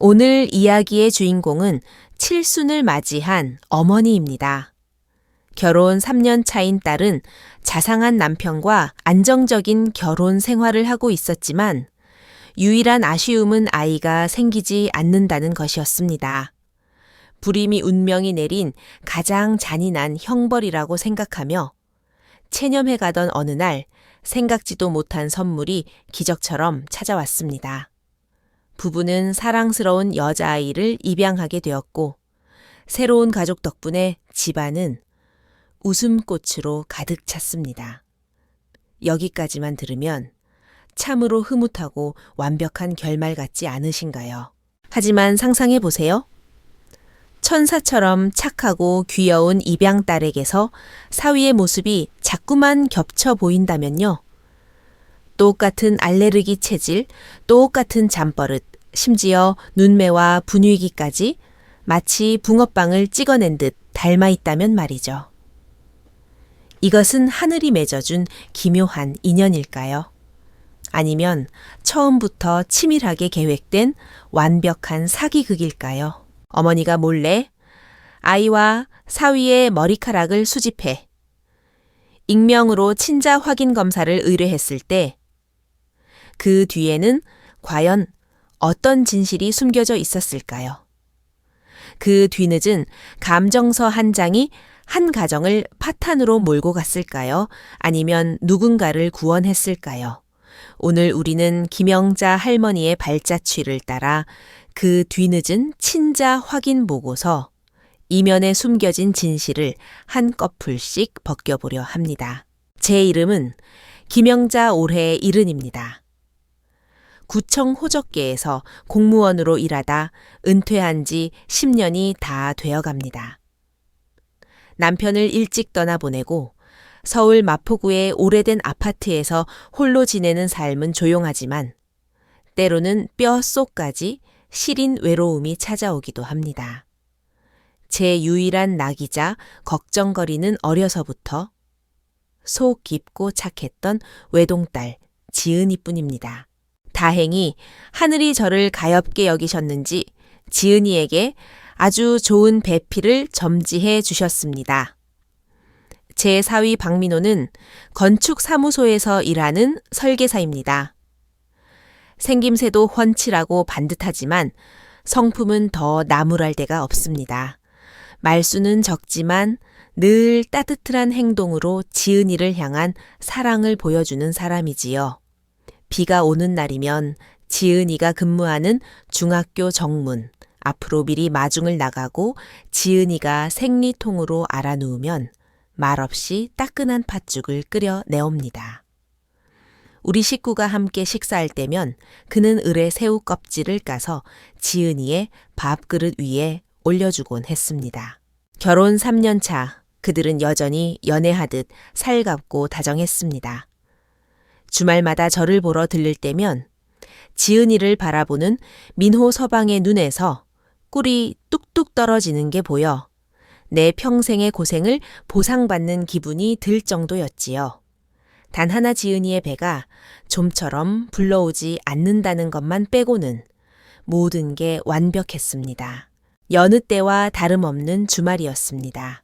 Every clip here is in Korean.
오늘 이야기의 주인공은 칠순을 맞이한 어머니입니다. 결혼 3년 차인 딸은 자상한 남편과 안정적인 결혼 생활을 하고 있었지만 유일한 아쉬움은 아이가 생기지 않는다는 것이었습니다. 불임이 운명이 내린 가장 잔인한 형벌이라고 생각하며 체념해 가던 어느 날 생각지도 못한 선물이 기적처럼 찾아왔습니다. 부부는 사랑스러운 여자아이를 입양하게 되었고 새로운 가족 덕분에 집안은 웃음꽃으로 가득 찼습니다. 여기까지만 들으면 참으로 흐뭇하고 완벽한 결말 같지 않으신가요? 하지만 상상해 보세요. 천사처럼 착하고 귀여운 입양 딸에게서 사위의 모습이 자꾸만 겹쳐 보인다면요. 똑같은 알레르기 체질, 똑같은 잠버릇, 심지어 눈매와 분위기까지 마치 붕어빵을 찍어낸 듯 닮아 있다면 말이죠. 이것은 하늘이 맺어준 기묘한 인연일까요? 아니면 처음부터 치밀하게 계획된 완벽한 사기극일까요? 어머니가 몰래 아이와 사위의 머리카락을 수집해 익명으로 친자 확인 검사를 의뢰했을 때 그 뒤에는 과연 어떤 진실이 숨겨져 있었을까요? 그 뒤늦은 감정서 한 장이 한 가정을 파탄으로 몰고 갔을까요? 아니면 누군가를 구원했을까요? 오늘 우리는 김영자 할머니의 발자취를 따라 그 뒤늦은 친자 확인 보고서 이면에 숨겨진 진실을 한꺼풀씩 벗겨보려 합니다. 제 이름은 김영자 올해 70입니다. 구청 호적계에서 공무원으로 일하다 은퇴한 지 10년이 다 되어갑니다. 남편을 일찍 떠나보내고 서울 마포구의 오래된 아파트에서 홀로 지내는 삶은 조용하지만 때로는 뼛속까지 시린 외로움이 찾아오기도 합니다. 제 유일한 낙이자 걱정거리는 어려서부터 속 깊고 착했던 외동딸 지은이뿐입니다. 다행히 하늘이 저를 가엾게 여기셨는지 지은이에게 아주 좋은 배필을 점지해 주셨습니다. 제 사위 박민호는 건축사무소에서 일하는 설계사입니다. 생김새도 훤칠하고 반듯하지만 성품은 더 나무랄 데가 없습니다. 말수는 적지만 늘 따뜻한 행동으로 지은이를 향한 사랑을 보여주는 사람이지요. 비가 오는 날이면 지은이가 근무하는 중학교 정문 앞으로 미리 마중을 나가고 지은이가 생리통으로 알아누우면 말없이 따끈한 팥죽을 끓여 내옵니다. 우리 식구가 함께 식사할 때면 그는 을에 새우 껍질을 까서 지은이의 밥그릇 위에 올려주곤 했습니다. 결혼 3년 차 그들은 여전히 연애하듯 살갑고 다정했습니다. 주말마다 저를 보러 들를 때면 지은이를 바라보는 민호 서방의 눈에서 꿀이 뚝뚝 떨어지는 게 보여 내 평생의 고생을 보상받는 기분이 들 정도였지요. 단 하나 지은이의 배가 좀처럼 불러오지 않는다는 것만 빼고는 모든 게 완벽했습니다. 여느 때와 다름없는 주말이었습니다.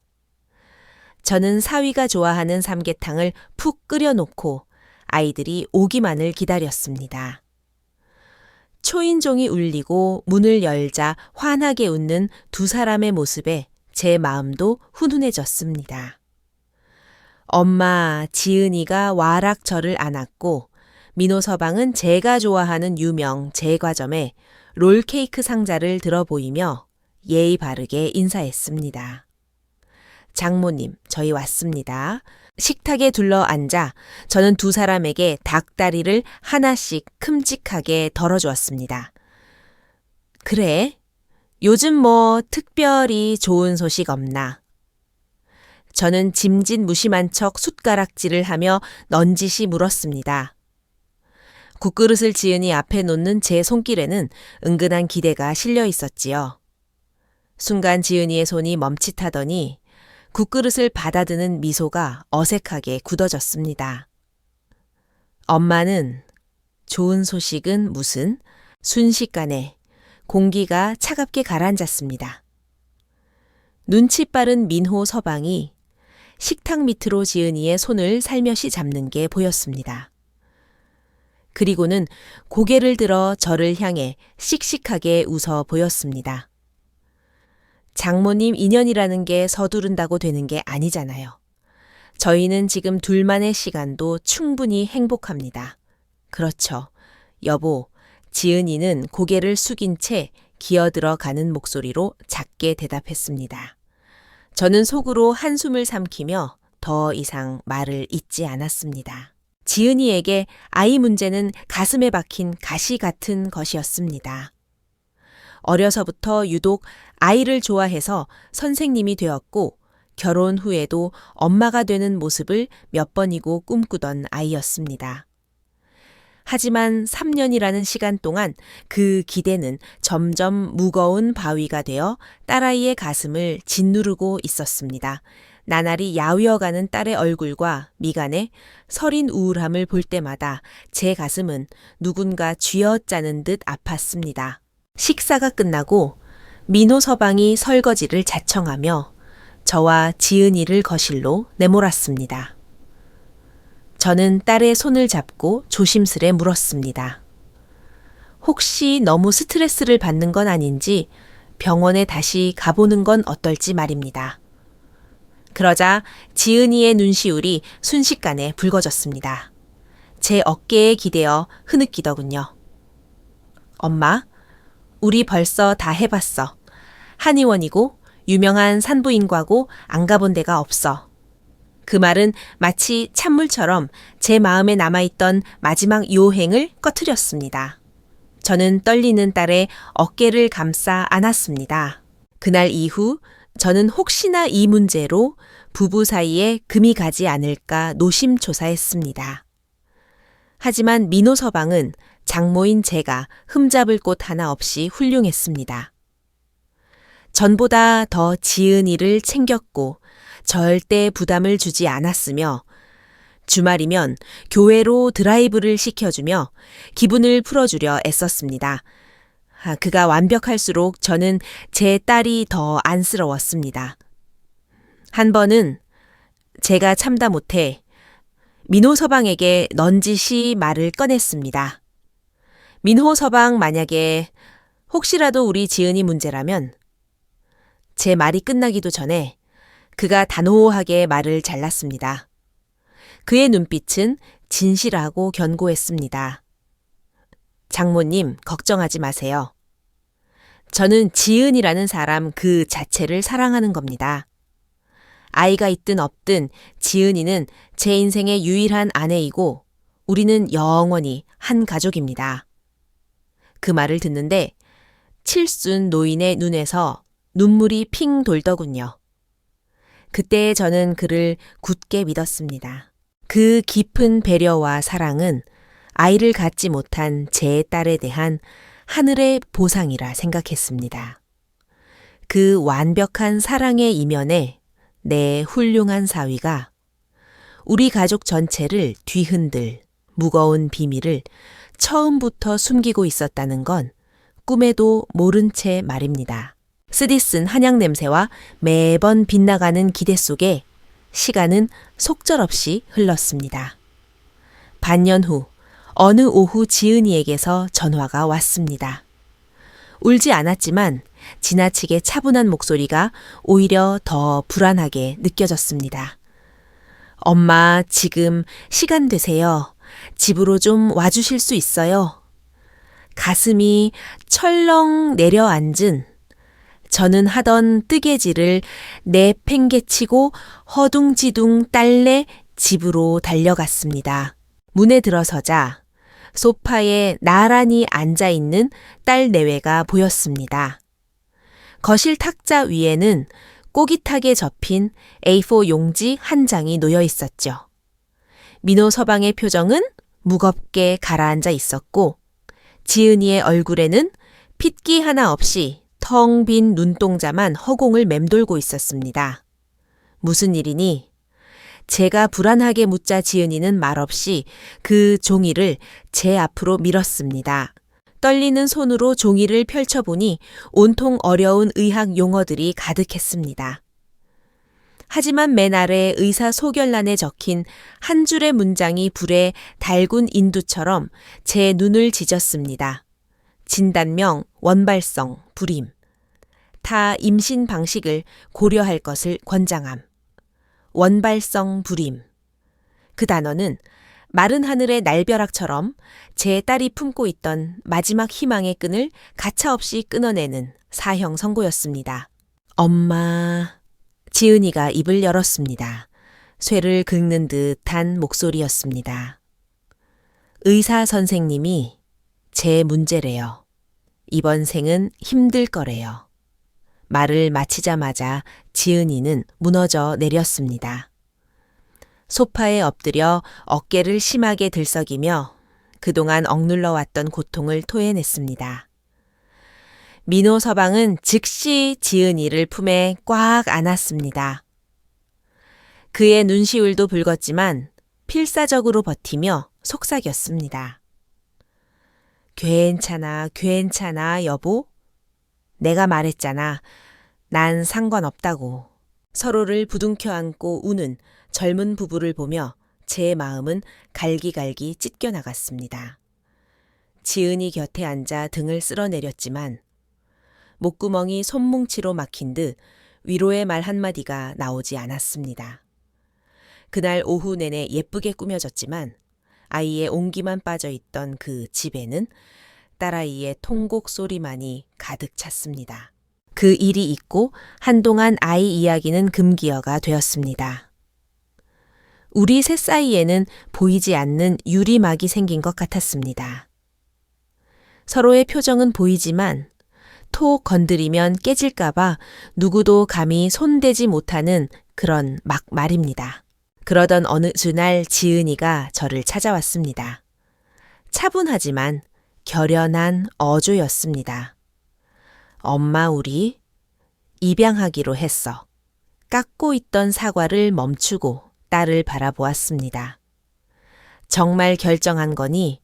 저는 사위가 좋아하는 삼계탕을 푹 끓여놓고 아이들이 오기만을 기다렸습니다. 초인종이 울리고 문을 열자 환하게 웃는 두 사람의 모습에 제 마음도 훈훈해졌습니다. 엄마 지은이가 와락 저를 안았고 민호 서방은 제가 좋아하는 유명 제과점에 롤케이크 상자를 들어 보이며 예의 바르게 인사했습니다. 장모님, 저희 왔습니다. 식탁에 둘러앉아 저는 두 사람에게 닭다리를 하나씩 큼직하게 덜어주었습니다. 그래? 요즘 뭐 특별히 좋은 소식 없나? 저는 짐짓 무심한 척 숟가락질을 하며 넌지시 물었습니다. 국그릇을 지은이 앞에 놓는 제 손길에는 은근한 기대가 실려 있었지요. 순간 지은이의 손이 멈칫하더니 국그릇을 받아드는 미소가 어색하게 굳어졌습니다. 엄마는 좋은 소식은 무슨 순식간에 공기가 차갑게 가라앉았습니다. 눈치 빠른 민호 서방이 식탁 밑으로 지은이의 손을 살며시 잡는 게 보였습니다. 그리고는 고개를 들어 저를 향해 씩씩하게 웃어 보였습니다. 장모님 인연이라는 게 서두른다고 되는 게 아니잖아요. 저희는 지금 둘만의 시간도 충분히 행복합니다. 그렇죠. 여보, 지은이는 고개를 숙인 채 기어들어 가는 목소리로 작게 대답했습니다. 저는 속으로 한숨을 삼키며 더 이상 말을 잇지 않았습니다. 지은이에게 아이 문제는 가슴에 박힌 가시 같은 것이었습니다. 어려서부터 유독 아이를 좋아해서 선생님이 되었고 결혼 후에도 엄마가 되는 모습을 몇 번이고 꿈꾸던 아이였습니다. 하지만 3년이라는 시간 동안 그 기대는 점점 무거운 바위가 되어 딸아이의 가슴을 짓누르고 있었습니다. 나날이 야위어가는 딸의 얼굴과 미간에 서린 우울함을 볼 때마다 제 가슴은 누군가 쥐어짜는 듯 아팠습니다. 식사가 끝나고 민호 서방이 설거지를 자청하며 저와 지은이를 거실로 내몰았습니다. 저는 딸의 손을 잡고 조심스레 물었습니다. 혹시 너무 스트레스를 받는 건 아닌지 병원에 다시 가보는 건 어떨지 말입니다. 그러자 지은이의 눈시울이 순식간에 붉어졌습니다. 제 어깨에 기대어 흐느끼더군요. 엄마, 우리 벌써 다 해봤어. 한의원이고 유명한 산부인과고 안 가본 데가 없어. 그 말은 마치 찬물처럼 제 마음에 남아있던 마지막 요행을 꺼트렸습니다. 저는 떨리는 딸의 어깨를 감싸 안았습니다. 그날 이후 저는 혹시나 이 문제로 부부 사이에 금이 가지 않을까 노심초사했습니다. 하지만 민호 서방은 장모인 제가 흠잡을 곳 하나 없이 훌륭했습니다. 전보다 더 지은이를 챙겼고 절대 부담을 주지 않았으며 주말이면 교회로 드라이브를 시켜주며 기분을 풀어주려 애썼습니다. 그가 완벽할수록 저는 제 딸이 더 안쓰러웠습니다. 한 번은 제가 참다 못해 민호 서방에게 넌지시 말을 꺼냈습니다. 민호 서방 만약에 혹시라도 우리 지은이 문제라면 제 말이 끝나기도 전에 그가 단호하게 말을 잘랐습니다. 그의 눈빛은 진실하고 견고했습니다. 장모님, 걱정하지 마세요. 저는 지은이라는 사람 그 자체를 사랑하는 겁니다. 아이가 있든 없든 지은이는 제 인생의 유일한 아내이고 우리는 영원히 한 가족입니다. 그 말을 듣는데 칠순 노인의 눈에서 눈물이 핑 돌더군요. 그때 저는 그를 굳게 믿었습니다. 그 깊은 배려와 사랑은 아이를 갖지 못한 제 딸에 대한 하늘의 보상이라 생각했습니다. 그 완벽한 사랑의 이면에 내 훌륭한 사위가 우리 가족 전체를 뒤흔들 무거운 비밀을 처음부터 숨기고 있었다는 건 꿈에도 모른 채 말입니다. 쓰디쓴 한약 냄새와 매번 빗나가는 기대 속에 시간은 속절없이 흘렀습니다. 반년 후 어느 오후 지은이에게서 전화가 왔습니다. 울지 않았지만 지나치게 차분한 목소리가 오히려 더 불안하게 느껴졌습니다. 엄마, 지금 시간 되세요. 집으로 좀 와주실 수 있어요? 가슴이 철렁 내려앉은 저는 하던 뜨개질을 내팽개치고 허둥지둥 딸래 집으로 달려갔습니다. 문에 들어서자 소파에 나란히 앉아있는 딸 내외가 보였습니다. 거실 탁자 위에는 꼬깃하게 접힌 A4 용지 한 장이 놓여 있었죠. 민호 서방의 표정은 무겁게 가라앉아 있었고 지은이의 얼굴에는 핏기 하나 없이 텅 빈 눈동자만 허공을 맴돌고 있었습니다. 무슨 일이니? 제가 불안하게 묻자 지은이는 말없이 그 종이를 제 앞으로 밀었습니다. 떨리는 손으로 종이를 펼쳐보니 온통 어려운 의학 용어들이 가득했습니다. 하지만 맨 아래 의사 소견란에 적힌 한 줄의 문장이 불에 달군 인두처럼 제 눈을 지졌습니다. 진단명 원발성 불임. 타 임신 방식을 고려할 것을 권장함. 원발성 불임. 그 단어는 마른 하늘의 날벼락처럼 제 딸이 품고 있던 마지막 희망의 끈을 가차없이 끊어내는 사형 선고였습니다. 엄마. 지은이가 입을 열었습니다. 쇠를 긁는 듯한 목소리였습니다. 의사 선생님이 제 문제래요. 이번 생은 힘들 거래요. 말을 마치자마자 지은이는 무너져 내렸습니다. 소파에 엎드려 어깨를 심하게 들썩이며 그동안 억눌러 왔던 고통을 토해냈습니다. 민호 서방은 즉시 지은이를 품에 꽉 안았습니다. 그의 눈시울도 붉었지만 필사적으로 버티며 속삭였습니다. 괜찮아, 괜찮아, 여보. 내가 말했잖아. 난 상관없다고. 서로를 부둥켜 안고 우는 젊은 부부를 보며 제 마음은 갈기갈기 찢겨나갔습니다. 지은이 곁에 앉아 등을 쓸어내렸지만 목구멍이 손뭉치로 막힌 듯 위로의 말 한마디가 나오지 않았습니다. 그날 오후 내내 예쁘게 꾸며졌지만 아이의 온기만 빠져있던 그 집에는 딸아이의 통곡 소리만이 가득 찼습니다. 그 일이 있고 한동안 아이 이야기는 금기어가 되었습니다. 우리 셋 사이에는 보이지 않는 유리막이 생긴 것 같았습니다. 서로의 표정은 보이지만 톡 건드리면 깨질까봐 누구도 감히 손대지 못하는 그런 막 말입니다. 그러던 어느 주날 지은이가 저를 찾아왔습니다. 차분하지만 결연한 어조였습니다. 엄마 우리 입양하기로 했어. 깎고 있던 사과를 멈추고 딸을 바라보았습니다. 정말 결정한 거니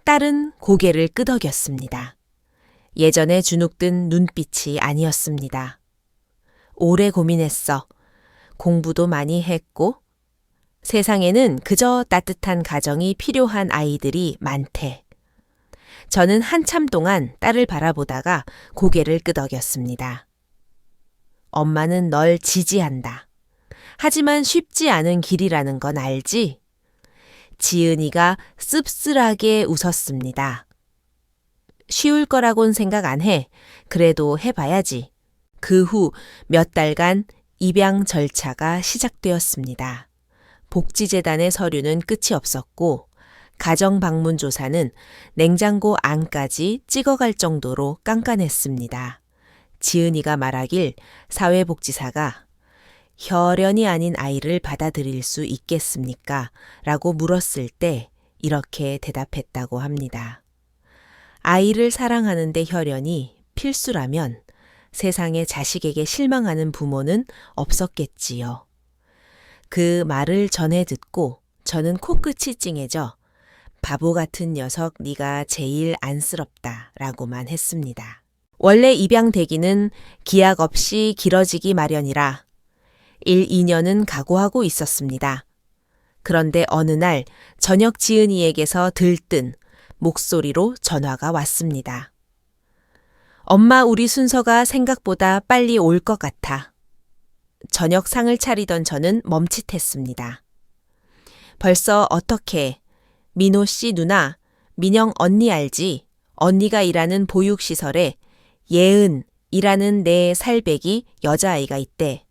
딸은 고개를 끄덕였습니다. 예전에 주눅든 눈빛이 아니었습니다. 오래 고민했어. 공부도 많이 했고 세상에는 그저 따뜻한 가정이 필요한 아이들이 많대. 저는 한참 동안 딸을 바라보다가 고개를 끄덕였습니다. 엄마는 널 지지한다. 하지만 쉽지 않은 길이라는 건 알지? 지은이가 씁쓸하게 웃었습니다. 쉬울 거라곤 생각 안 해. 그래도 해봐야지. 그 후 몇 달간 입양 절차가 시작되었습니다. 복지재단의 서류는 끝이 없었고 가정방문 조사는 냉장고 안까지 찍어갈 정도로 깐깐했습니다. 지은이가 말하길 사회복지사가 혈연이 아닌 아이를 받아들일 수 있겠습니까? 라고 물었을 때 이렇게 대답했다고 합니다. 아이를 사랑하는데 혈연이 필수라면 세상에 자식에게 실망하는 부모는 없었겠지요. 그 말을 전해 듣고 저는 코끝이 찡해져 바보 같은 녀석 네가 제일 안쓰럽다 라고만 했습니다. 원래 입양 대기는 기약 없이 길어지기 마련이라 1, 2년은 각오하고 있었습니다. 그런데 어느 날 저녁 지은이에게서 들뜬 목소리로 전화가 왔습니다. 엄마 우리 순서가 생각보다 빨리 올 것 같아. 저녁 상을 차리던 저는 멈칫했습니다. 벌써 어떻게 민호 씨 누나, 민영 언니 알지? 언니가 일하는 보육시설에 예은이라는 내 살배기 여자아이가 있대.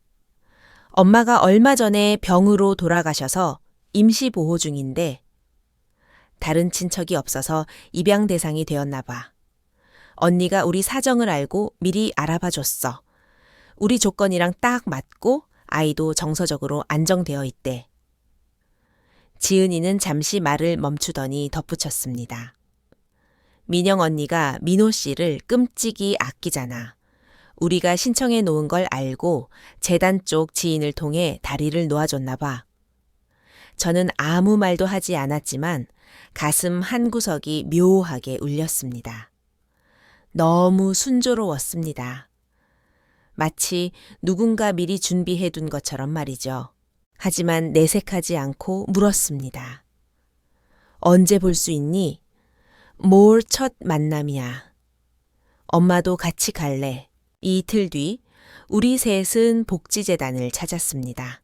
엄마가 얼마 전에 병으로 돌아가셔서 임시보호 중인데 다른 친척이 없어서 입양 대상이 되었나 봐. 언니가 우리 사정을 알고 미리 알아봐 줬어. 우리 조건이랑 딱 맞고 아이도 정서적으로 안정되어 있대. 지은이는 잠시 말을 멈추더니 덧붙였습니다. 민영 언니가 민호 씨를 끔찍이 아끼잖아. 우리가 신청해 놓은 걸 알고 재단 쪽 지인을 통해 다리를 놓아줬나 봐. 저는 아무 말도 하지 않았지만 가슴 한 구석이 묘하게 울렸습니다. 너무 순조로웠습니다. 마치 누군가 미리 준비해둔 것처럼 말이죠. 하지만 내색하지 않고 물었습니다. 언제 볼 수 있니? 뭘 첫 만남이야. 엄마도 같이 갈래. 이틀 뒤 우리 셋은 복지재단을 찾았습니다.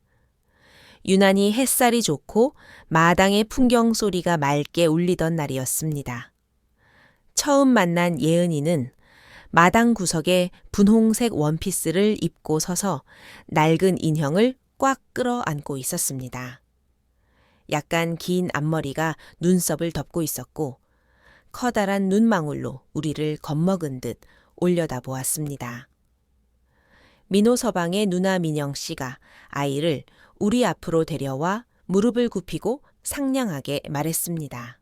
유난히 햇살이 좋고 마당의 풍경 소리가 맑게 울리던 날이었습니다. 처음 만난 예은이는 마당 구석에 분홍색 원피스를 입고 서서 낡은 인형을 꽉 끌어안고 있었습니다. 약간 긴 앞머리가 눈썹을 덮고 있었고 커다란 눈망울로 우리를 겁먹은 듯 올려다 보았습니다. 민호 서방의 누나 민영 씨가 아이를 우리 앞으로 데려와 무릎을 굽히고 상냥하게 말했습니다.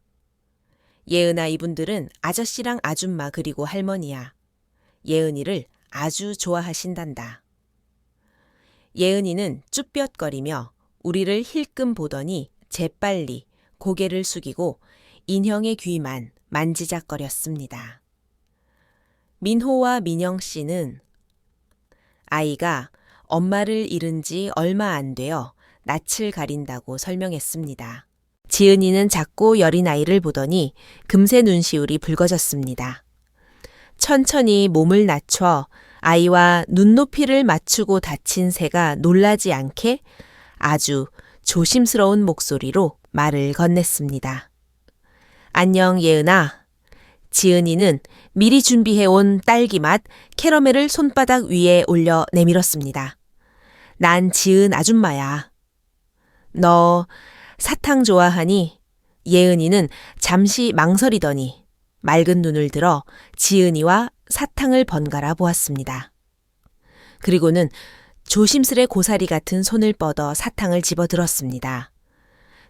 예은아, 이분들은 아저씨랑 아줌마 그리고 할머니야. 예은이를 아주 좋아하신단다. 예은이는 쭈뼛거리며 우리를 힐끔 보더니 재빨리 고개를 숙이고 인형의 귀만 만지작거렸습니다. 민호와 민영 씨는 아이가 엄마를 잃은 지 얼마 안 되어 낯을 가린다고 설명했습니다. 지은이는 작고 여린 아이를 보더니 금세 눈시울이 붉어졌습니다. 천천히 몸을 낮춰 아이와 눈높이를 맞추고 다친 새가 놀라지 않게 아주 조심스러운 목소리로 말을 건넸습니다. 안녕 예은아. 지은이는 미리 준비해온 딸기맛 캐러멜을 손바닥 위에 올려 내밀었습니다. 난 지은 아줌마야. 너 사탕 좋아하니? 예은이는 잠시 망설이더니 맑은 눈을 들어 지은이와 사탕을 번갈아 보았습니다. 그리고는 조심스레 고사리 같은 손을 뻗어 사탕을 집어들었습니다.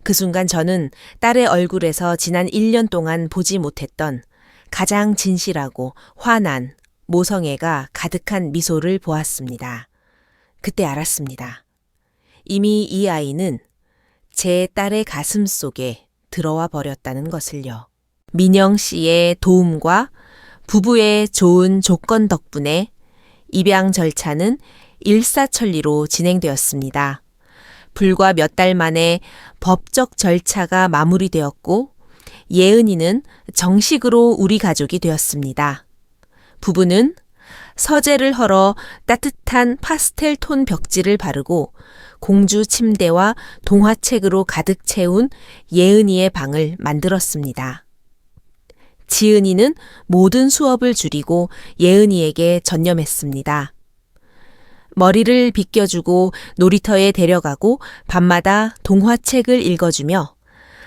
그 순간 저는 딸의 얼굴에서 지난 1년 동안 보지 못했던 가장 진실하고 환한 모성애가 가득한 미소를 보았습니다. 그때 알았습니다. 이미 이 아이는 제 딸의 가슴 속에 들어와 버렸다는 것을요. 민영 씨의 도움과 부부의 좋은 조건 덕분에 입양 절차는 일사천리로 진행되었습니다. 불과 몇 달 만에 법적 절차가 마무리되었고 예은이는 정식으로 우리 가족이 되었습니다. 부부는 서재를 헐어 따뜻한 파스텔 톤 벽지를 바르고 공주 침대와 동화책으로 가득 채운 예은이의 방을 만들었습니다. 지은이는 모든 수업을 줄이고 예은이에게 전념했습니다. 머리를 빗겨주고 놀이터에 데려가고 밤마다 동화책을 읽어주며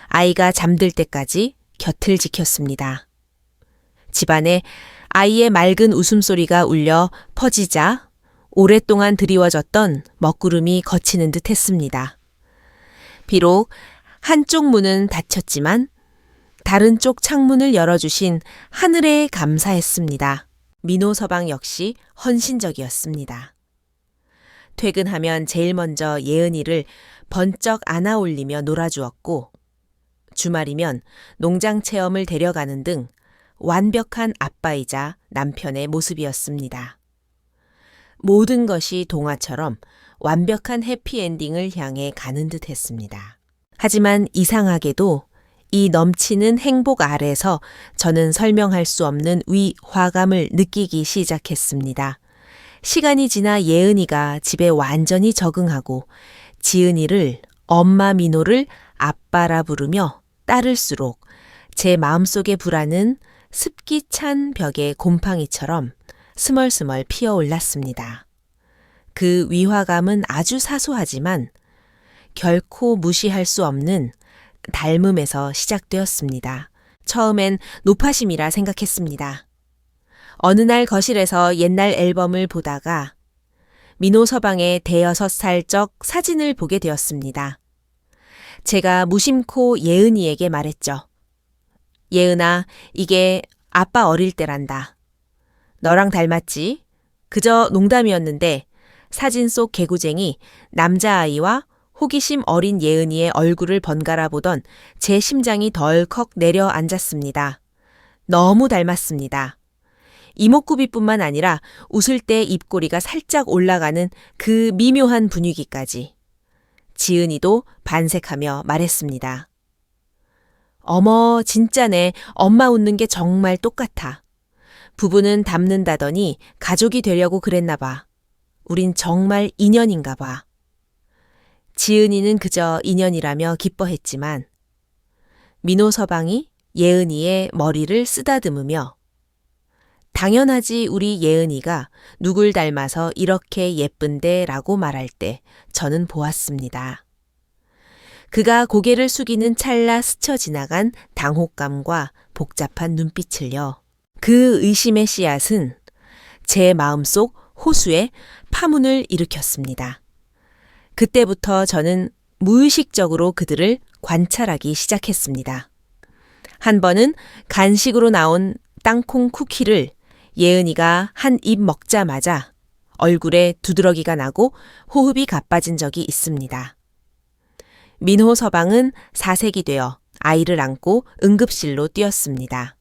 아이가 잠들 때까지 곁을 지켰습니다. 집안에 아이의 맑은 웃음소리가 울려 퍼지자 오랫동안 드리워졌던 먹구름이 걷히는 듯 했습니다. 비록 한쪽 문은 닫혔지만 다른 쪽 창문을 열어주신 하늘에 감사했습니다. 민호 서방 역시 헌신적이었습니다. 퇴근하면 제일 먼저 예은이를 번쩍 안아 올리며 놀아주었고 주말이면 농장 체험을 데려가는 등 완벽한 아빠이자 남편의 모습이었습니다. 모든 것이 동화처럼 완벽한 해피엔딩을 향해 가는 듯 했습니다. 하지만 이상하게도 이 넘치는 행복 아래서 저는 설명할 수 없는 위화감을 느끼기 시작했습니다. 시간이 지나 예은이가 집에 완전히 적응하고 지은이를 엄마 민호를 아빠라 부르며 따를수록 제 마음속의 불안은 습기 찬 벽의 곰팡이처럼 스멀스멀 피어올랐습니다. 그 위화감은 아주 사소하지만 결코 무시할 수 없는 닮음에서 시작되었습니다. 처음엔 노파심이라 생각했습니다. 어느 날 거실에서 옛날 앨범을 보다가 민호 서방의 대여섯 살적 사진을 보게 되었습니다. 제가 무심코 예은이에게 말했죠. 예은아, 이게 아빠 어릴 때란다. 너랑 닮았지? 그저 농담이었는데 사진 속 개구쟁이 남자아이와 호기심 어린 예은이의 얼굴을 번갈아 보던 제 심장이 덜컥 내려앉았습니다. 너무 닮았습니다. 이목구비뿐만 아니라 웃을 때 입꼬리가 살짝 올라가는 그 미묘한 분위기까지. 지은이도 반색하며 말했습니다. 어머, 진짜네. 엄마 웃는 게 정말 똑같아. 부부는 닮는다더니 가족이 되려고 그랬나 봐. 우린 정말 인연인가 봐. 지은이는 그저 인연이라며 기뻐했지만 민호 서방이 예은이의 머리를 쓰다듬으며 당연하지 우리 예은이가 누굴 닮아서 이렇게 예쁜데 라고 말할 때 저는 보았습니다. 그가 고개를 숙이는 찰나 스쳐 지나간 당혹감과 복잡한 눈빛을요. 그 의심의 씨앗은 제 마음속 호수에 파문을 일으켰습니다. 그때부터 저는 무의식적으로 그들을 관찰하기 시작했습니다. 한 번은 간식으로 나온 땅콩 쿠키를 예은이가 한 입 먹자마자 얼굴에 두드러기가 나고 호흡이 가빠진 적이 있습니다. 민호 서방은 사색이 되어 아이를 안고 응급실로 뛰었습니다.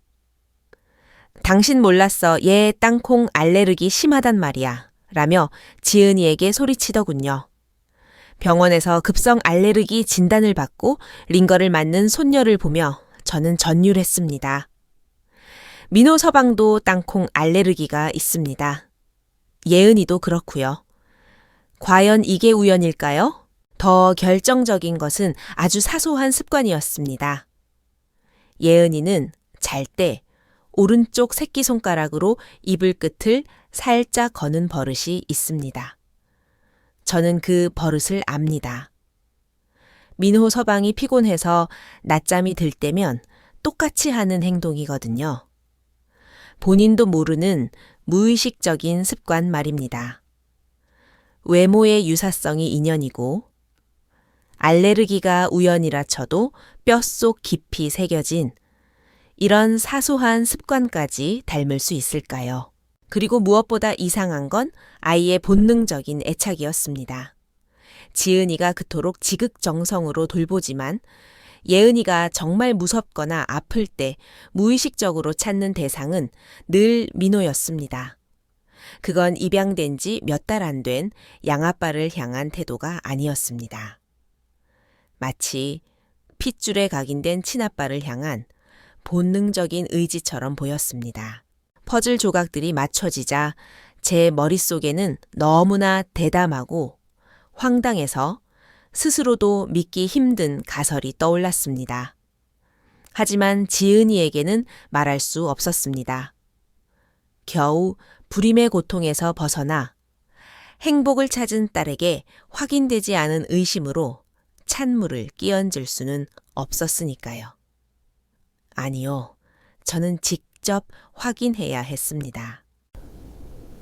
당신 몰랐어. 얘 땅콩 알레르기 심하단 말이야. 라며 지은이에게 소리치더군요. 병원에서 급성 알레르기 진단을 받고 링거를 맞는 손녀를 보며 저는 전율했습니다. 민호 서방도 땅콩 알레르기가 있습니다. 예은이도 그렇고요. 과연 이게 우연일까요? 더 결정적인 것은 아주 사소한 습관이었습니다. 예은이는 잘 때 오른쪽 새끼손가락으로 이불 끝을 살짝 거는 버릇이 있습니다. 저는 그 버릇을 압니다. 민호 서방이 피곤해서 낮잠이 들 때면 똑같이 하는 행동이거든요. 본인도 모르는 무의식적인 습관 말입니다. 외모의 유사성이 인연이고 알레르기가 우연이라 쳐도 뼛속 깊이 새겨진 이런 사소한 습관까지 닮을 수 있을까요? 그리고 무엇보다 이상한 건 아이의 본능적인 애착이었습니다. 지은이가 그토록 지극정성으로 돌보지만 예은이가 정말 무섭거나 아플 때 무의식적으로 찾는 대상은 늘 민호였습니다. 그건 입양된 지 몇 달 안 된 양아빠를 향한 태도가 아니었습니다. 마치 핏줄에 각인된 친아빠를 향한 본능적인 의지처럼 보였습니다. 퍼즐 조각들이 맞춰지자 제 머릿속에는 너무나 대담하고 황당해서 스스로도 믿기 힘든 가설이 떠올랐습니다. 하지만 지은이에게는 말할 수 없었습니다. 겨우 불임의 고통에서 벗어나 행복을 찾은 딸에게 확인되지 않은 의심으로 찬물을 끼얹을 수는 없었으니까요. 아니요, 저는 직접 확인해야 했습니다.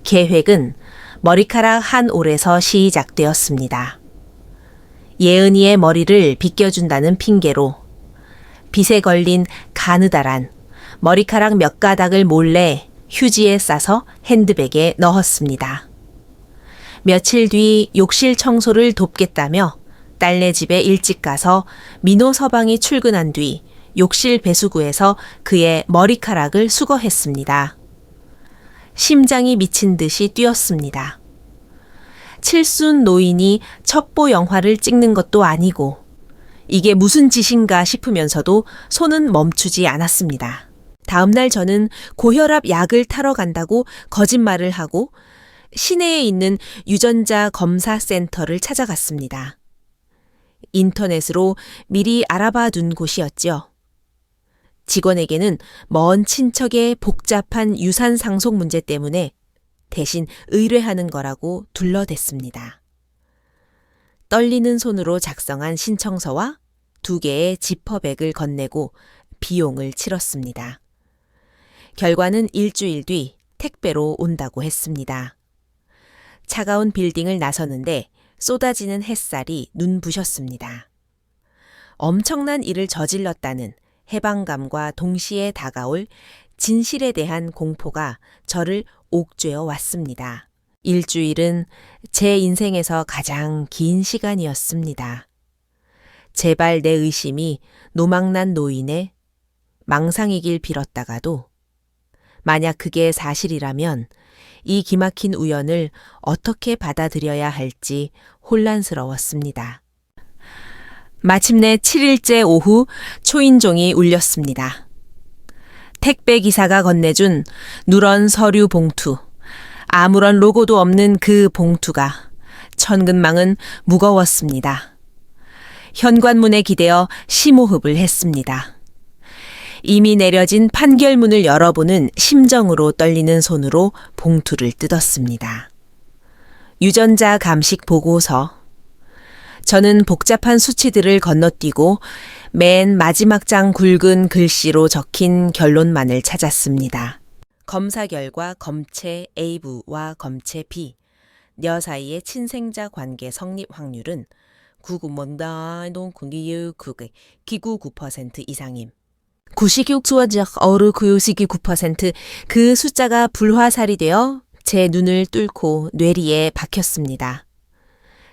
계획은 머리카락 한 올에서 시작되었습니다. 예은이의 머리를 빗겨준다는 핑계로 빗에 걸린 가느다란 머리카락 몇 가닥을 몰래 휴지에 싸서 핸드백에 넣었습니다. 며칠 뒤 욕실 청소를 돕겠다며 딸네 집에 일찍 가서 민호 서방이 출근한 뒤 욕실 배수구에서 그의 머리카락을 수거했습니다. 심장이 미친 듯이 뛰었습니다. 칠순 노인이 첩보 영화를 찍는 것도 아니고 이게 무슨 짓인가 싶으면서도 손은 멈추지 않았습니다. 다음 날 저는 고혈압 약을 타러 간다고 거짓말을 하고 시내에 있는 유전자 검사 센터를 찾아갔습니다. 인터넷으로 미리 알아봐 둔 곳이었죠. 직원에게는 먼 친척의 복잡한 유산 상속 문제 때문에 대신 의뢰하는 거라고 둘러댔습니다. 떨리는 손으로 작성한 신청서와 2개의 지퍼백을 건네고 비용을 치렀습니다. 결과는 일주일 뒤 택배로 온다고 했습니다. 차가운 빌딩을 나서는데 쏟아지는 햇살이 눈부셨습니다. 엄청난 일을 저질렀다는 해방감과 동시에 다가올 진실에 대한 공포가 저를 옥죄어 왔습니다. 일주일은 제 인생에서 가장 긴 시간이었습니다. 제발 내 의심이 노망난 노인의 망상이길 빌었다가도 만약 그게 사실이라면 이 기막힌 우연을 어떻게 받아들여야 할지 혼란스러웠습니다. 마침내 7일째 오후 초인종이 울렸습니다. 택배 기사가 건네준 누런 서류 봉투, 아무런 로고도 없는 그 봉투가 천근망은 무거웠습니다. 현관문에 기대어 심호흡을 했습니다. 이미 내려진 판결문을 열어보는 심정으로 떨리는 손으로 봉투를 뜯었습니다. 유전자 감식 보고서. 저는 복잡한 수치들을 건너뛰고 맨 마지막 장 굵은 글씨로 적힌 결론만을 찾았습니다. 검사 결과 검체 A부와 검체 B, 녀 사이의 친생자 관계 성립 확률은 기구 9% 이상임. 96.9%, 그 숫자가 불화살이 되어 제 눈을 뚫고 뇌리에 박혔습니다.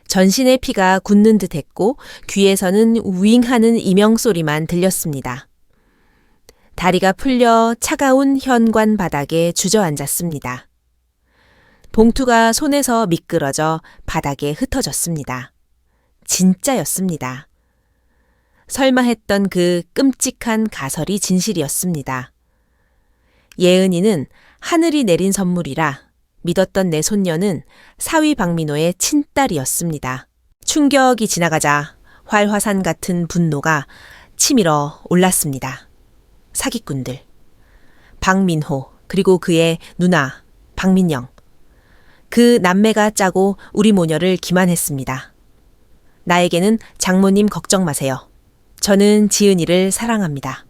전신의 피가 굳는 듯 했고 귀에서는 윙하는 이명소리만 들렸습니다. 다리가 풀려 차가운 현관 바닥에 주저앉았습니다. 봉투가 손에서 미끄러져 바닥에 흩어졌습니다. 진짜였습니다. 설마 했던 그 끔찍한 가설이 진실이었습니다. 예은이는 하늘이 내린 선물이라 믿었던 내 손녀는 사위 박민호의 친딸이었습니다. 충격이 지나가자 활화산 같은 분노가 치밀어 올랐습니다. 사기꾼들. 박민호, 그리고 그의 누나 박민영. 그 남매가 짜고 우리 모녀를 기만했습니다. 나에게는 장모님 걱정 마세요. 저는 지은이를 사랑합니다.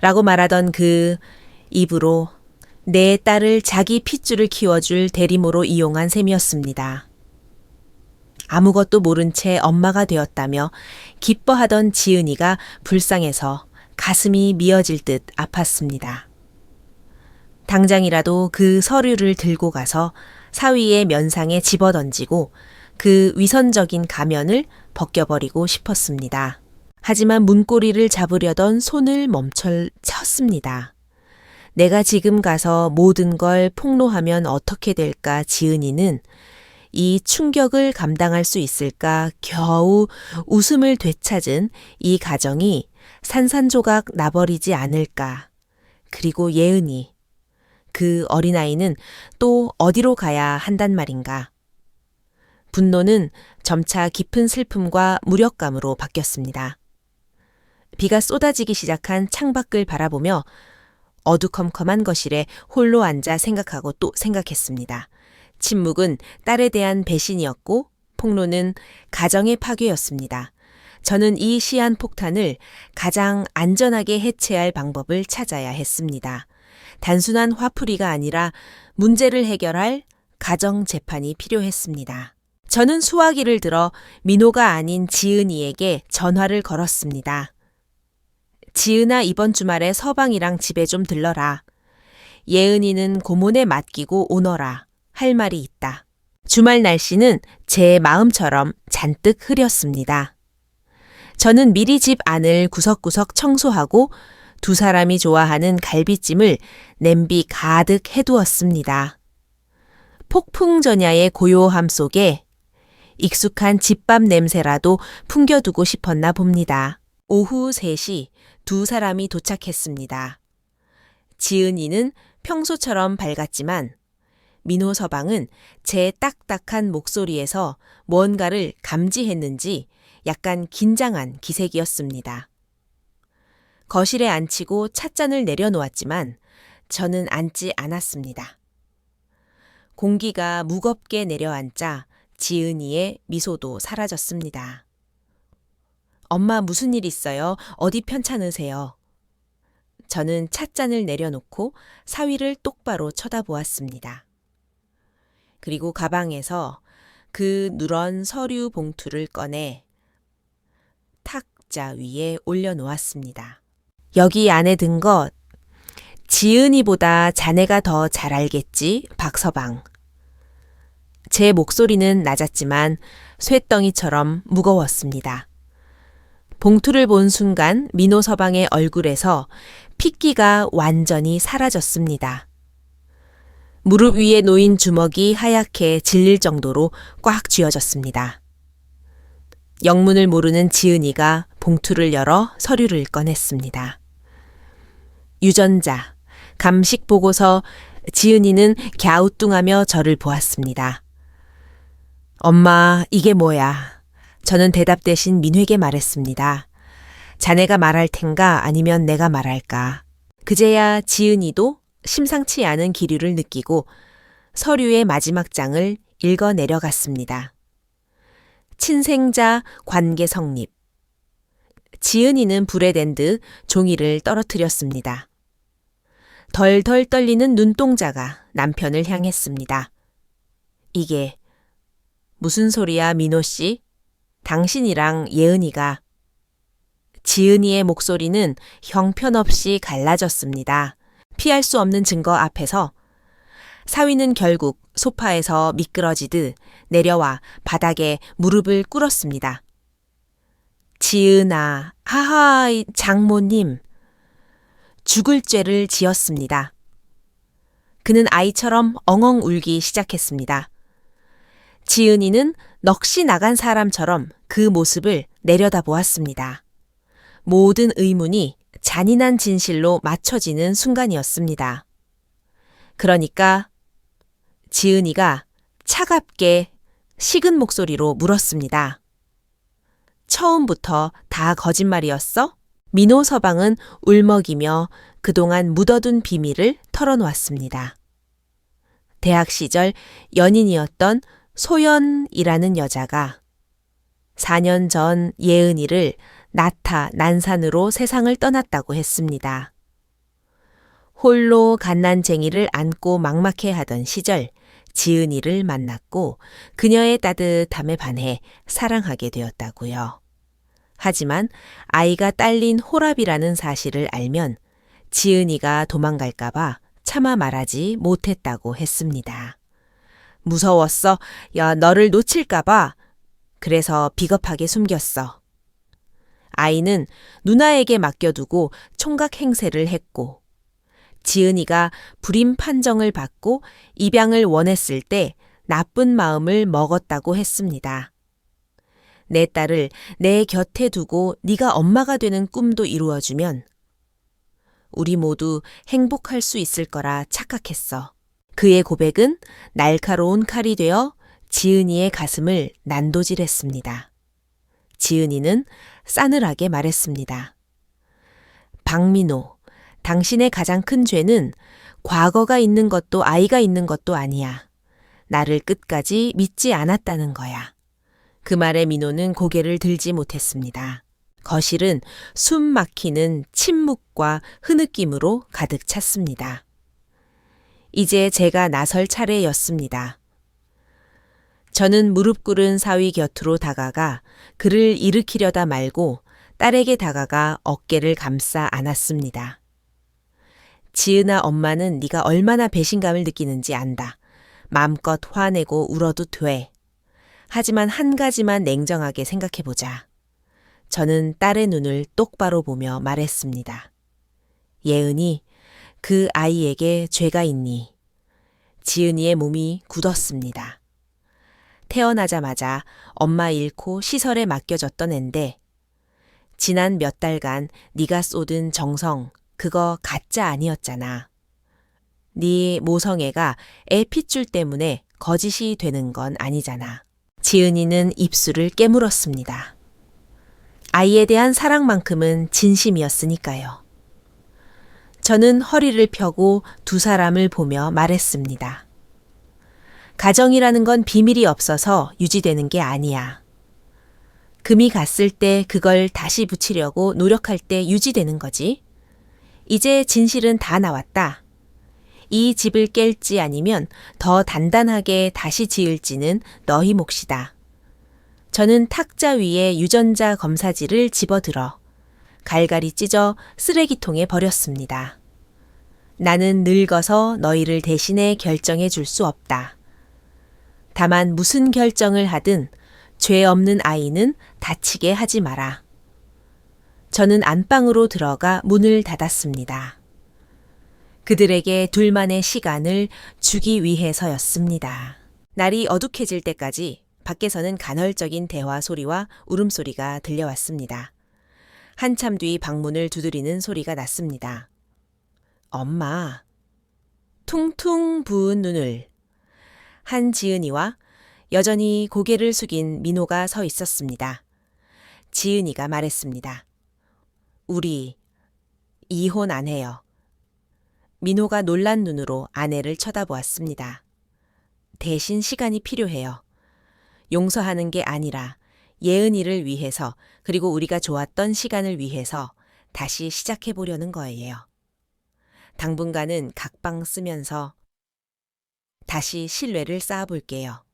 라고 말하던 그 입으로 내 딸을 자기 핏줄을 키워줄 대리모로 이용한 셈이었습니다. 아무것도 모른 채 엄마가 되었다며 기뻐하던 지은이가 불쌍해서 가슴이 미어질 듯 아팠습니다. 당장이라도 그 서류를 들고 가서 사위의 면상에 집어던지고 그 위선적인 가면을 벗겨버리고 싶었습니다. 하지만 문고리를 잡으려던 손을 멈췄습니다. 내가 지금 가서 모든 걸 폭로하면 어떻게 될까 지은이는 이 충격을 감당할 수 있을까 겨우 웃음을 되찾은 이 가정이 산산조각 나버리지 않을까. 그리고 예은이, 그 어린아이는 또 어디로 가야 한단 말인가. 분노는 점차 깊은 슬픔과 무력감으로 바뀌었습니다. 비가 쏟아지기 시작한 창밖을 바라보며 어두컴컴한 거실에 홀로 앉아 생각하고 또 생각했습니다. 침묵은 딸에 대한 배신이었고 폭로는 가정의 파괴였습니다. 저는 이 시한폭탄을 가장 안전하게 해체할 방법을 찾아야 했습니다. 단순한 화풀이가 아니라 문제를 해결할 가정 재판이 필요했습니다. 저는 수화기를 들어 민호가 아닌 지은이에게 전화를 걸었습니다. 지은아, 이번 주말에 서방이랑 집에 좀 들러라. 예은이는 고모네 맡기고 오너라. 할 말이 있다. 주말 날씨는 제 마음처럼 잔뜩 흐렸습니다. 저는 미리 집 안을 구석구석 청소하고 두 사람이 좋아하는 갈비찜을 냄비 가득 해두었습니다. 폭풍전야의 고요함 속에 익숙한 집밥 냄새라도 풍겨두고 싶었나 봅니다. 오후 3시 두 사람이 도착했습니다. 지은이는 평소처럼 밝았지만 민호 서방은 제 딱딱한 목소리에서 뭔가를 감지했는지 약간 긴장한 기색이었습니다. 거실에 앉히고 찻잔을 내려놓았지만 저는 앉지 않았습니다. 공기가 무겁게 내려앉자 지은이의 미소도 사라졌습니다. 엄마, 무슨 일 있어요? 어디 편찮으세요? 저는 찻잔을 내려놓고 사위를 똑바로 쳐다보았습니다. 그리고 가방에서 그 누런 서류 봉투를 꺼내 탁자 위에 올려놓았습니다. 여기 안에 든 것, 지은이보다 자네가 더 잘 알겠지, 박서방. 제 목소리는 낮았지만 쇳덩이처럼 무거웠습니다. 봉투를 본 순간 민호 서방의 얼굴에서 핏기가 완전히 사라졌습니다. 무릎 위에 놓인 주먹이 하얗게 질릴 정도로 꽉 쥐어졌습니다. 영문을 모르는 지은이가 봉투를 열어 서류를 꺼냈습니다. 유전자, 감식 보고서. 지은이는 갸우뚱하며 저를 보았습니다. 엄마, 이게 뭐야? 저는 대답 대신 민회에게 말했습니다. 자네가 말할 텐가 아니면 내가 말할까? 그제야 지은이도 심상치 않은 기류를 느끼고 서류의 마지막 장을 읽어 내려갔습니다. 친생자 관계 성립. 지은이는 불에 댄 듯 종이를 떨어뜨렸습니다. 덜덜 떨리는 눈동자가 남편을 향했습니다. 이게 무슨 소리야, 민호 씨? 당신이랑 예은이가. 지은이의 목소리는 형편없이 갈라졌습니다. 피할 수 없는 증거 앞에서 사위는 결국 소파에서 미끄러지듯 내려와 바닥에 무릎을 꿇었습니다. 지은아, 하하, 장모님. 죽을 죄를 지었습니다. 그는 아이처럼 엉엉 울기 시작했습니다. 지은이는 넋이 나간 사람처럼 그 모습을 내려다보았습니다. 모든 의문이 잔인한 진실로 맞춰지는 순간이었습니다. 그러니까 지은이가 차갑게 식은 목소리로 물었습니다. 처음부터 다 거짓말이었어? 민호 서방은 울먹이며 그동안 묻어둔 비밀을 털어놓았습니다. 대학 시절 연인이었던 소연이라는 여자가 4년 전 예은이를 나타 난산으로 세상을 떠났다고 했습니다. 홀로 갓난쟁이를 안고 막막해하던 시절 지은이를 만났고 그녀의 따뜻함에 반해 사랑하게 되었다고요. 하지만 아이가 딸린 호랍이라는 사실을 알면 지은이가 도망갈까봐 차마 말하지 못했다고 했습니다. 무서웠어. 야, 너를 놓칠까봐. 그래서 비겁하게 숨겼어. 아이는 누나에게 맡겨두고 총각 행세를 했고 지은이가 불임 판정을 받고 입양을 원했을 때 나쁜 마음을 먹었다고 했습니다. 내 딸을 내 곁에 두고 네가 엄마가 되는 꿈도 이루어주면 우리 모두 행복할 수 있을 거라 착각했어. 그의 고백은 날카로운 칼이 되어 지은이의 가슴을 난도질했습니다. 지은이는 싸늘하게 말했습니다. 박민호, 당신의 가장 큰 죄는 과거가 있는 것도 아이가 있는 것도 아니야. 나를 끝까지 믿지 않았다는 거야. 그 말에 민호는 고개를 들지 못했습니다. 거실은 숨 막히는 침묵과 흐느낌으로 가득 찼습니다. 이제 제가 나설 차례였습니다. 저는 무릎 꿇은 사위 곁으로 다가가 그를 일으키려다 말고 딸에게 다가가 어깨를 감싸 안았습니다. 지은아, 엄마는 네가 얼마나 배신감을 느끼는지 안다. 마음껏 화내고 울어도 돼. 하지만 한 가지만 냉정하게 생각해보자. 저는 딸의 눈을 똑바로 보며 말했습니다. 예은이, 그 아이에게 죄가 있니? 지은이의 몸이 굳었습니다. 태어나자마자 엄마 잃고 시설에 맡겨졌던 앤데 지난 몇 달간 네가 쏟은 정성, 그거 가짜 아니었잖아. 네 모성애가 애 핏줄 때문에 거짓이 되는 건 아니잖아. 지은이는 입술을 깨물었습니다. 아이에 대한 사랑만큼은 진심이었으니까요. 저는 허리를 펴고 두 사람을 보며 말했습니다. 가정이라는 건 비밀이 없어서 유지되는 게 아니야. 금이 갔을 때 그걸 다시 붙이려고 노력할 때 유지되는 거지. 이제 진실은 다 나왔다. 이 집을 깰지 아니면 더 단단하게 다시 지을지는 너희 몫이다. 저는 탁자 위에 유전자 검사지를 집어들어 갈갈이 찢어 쓰레기통에 버렸습니다. 나는 늙어서 너희를 대신해 결정해 줄 수 없다. 다만 무슨 결정을 하든 죄 없는 아이는 다치게 하지 마라. 저는 안방으로 들어가 문을 닫았습니다. 그들에게 둘만의 시간을 주기 위해서였습니다. 날이 어둑해질 때까지 밖에서는 간헐적인 대화 소리와 울음소리가 들려왔습니다. 한참 뒤 방문을 두드리는 소리가 났습니다. 엄마. 퉁퉁 부은 눈을 한지은이와 여전히 고개를 숙인 민호가 서 있었습니다. 지은이가 말했습니다. 우리 이혼 안 해요. 민호가 놀란 눈으로 아내를 쳐다보았습니다. 대신 시간이 필요해요. 용서하는 게 아니라 예은이를 위해서 그리고 우리가 좋았던 시간을 위해서 다시 시작해 보려는 거예요. 당분간은 각방 쓰면서 다시 신뢰를 쌓아볼게요.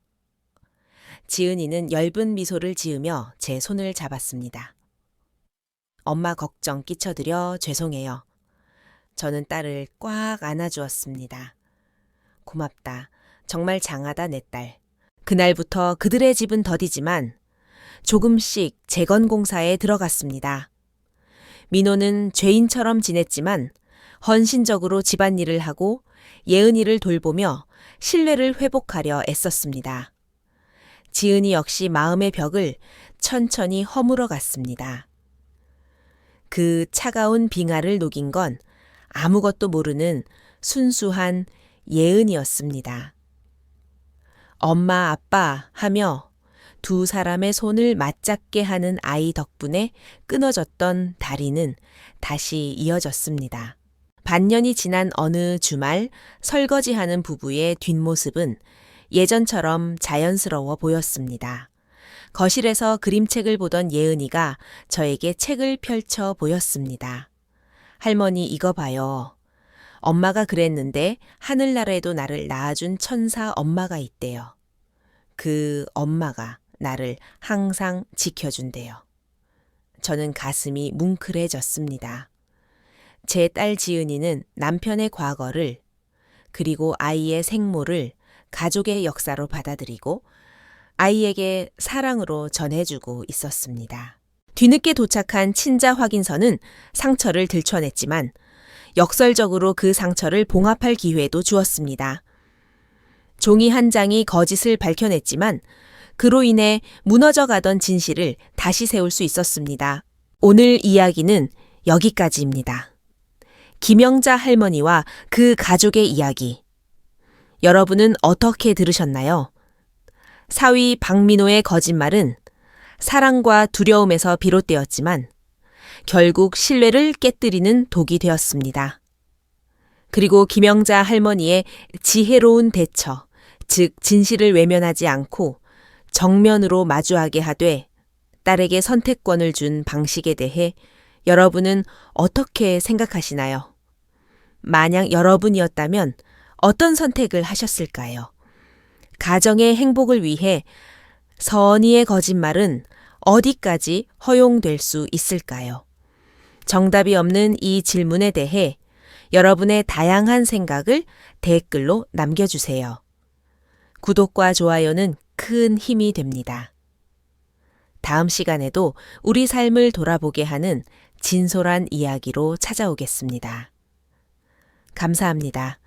지은이는 엷은 미소를 지으며 제 손을 잡았습니다. 엄마 걱정 끼쳐드려 죄송해요. 저는 딸을 꽉 안아주었습니다. 고맙다. 정말 장하다 내 딸. 그날부터 그들의 집은 더디지만 조금씩 재건공사에 들어갔습니다. 민호는 죄인처럼 지냈지만 헌신적으로 집안일을 하고 예은이를 돌보며 신뢰를 회복하려 애썼습니다. 지은이 역시 마음의 벽을 천천히 허물어 갔습니다. 그 차가운 빙하를 녹인 건 아무것도 모르는 순수한 예은이었습니다. 엄마, 아빠 하며 두 사람의 손을 맞잡게 하는 아이 덕분에 끊어졌던 다리는 다시 이어졌습니다. 반년이 지난 어느 주말 설거지하는 부부의 뒷모습은 예전처럼 자연스러워 보였습니다. 거실에서 그림책을 보던 예은이가 저에게 책을 펼쳐 보였습니다. 할머니 이거 봐요. 엄마가 그랬는데 하늘나라에도 나를 낳아준 천사 엄마가 있대요. 그 엄마가 나를 항상 지켜준대요. 저는 가슴이 뭉클해졌습니다. 제 딸 지은이는 남편의 과거를 그리고 아이의 생모를 가족의 역사로 받아들이고 아이에게 사랑으로 전해주고 있었습니다. 뒤늦게 도착한 친자 확인서는 상처를 들춰냈지만 역설적으로 그 상처를 봉합할 기회도 주었습니다. 종이 한 장이 거짓을 밝혀냈지만 그로 인해 무너져가던 진실을 다시 세울 수 있었습니다. 오늘 이야기는 여기까지입니다. 김영자 할머니와 그 가족의 이야기. 여러분은 어떻게 들으셨나요? 사위 박민호의 거짓말은 사랑과 두려움에서 비롯되었지만 결국 신뢰를 깨뜨리는 독이 되었습니다. 그리고 김영자 할머니의 지혜로운 대처, 즉 진실을 외면하지 않고 정면으로 마주하게 하되 딸에게 선택권을 준 방식에 대해 여러분은 어떻게 생각하시나요? 만약 여러분이었다면 어떤 선택을 하셨을까요? 가정의 행복을 위해 선의의 거짓말은 어디까지 허용될 수 있을까요? 정답이 없는 이 질문에 대해 여러분의 다양한 생각을 댓글로 남겨주세요. 구독과 좋아요는 큰 힘이 됩니다. 다음 시간에도 우리 삶을 돌아보게 하는 진솔한 이야기로 찾아오겠습니다. 감사합니다.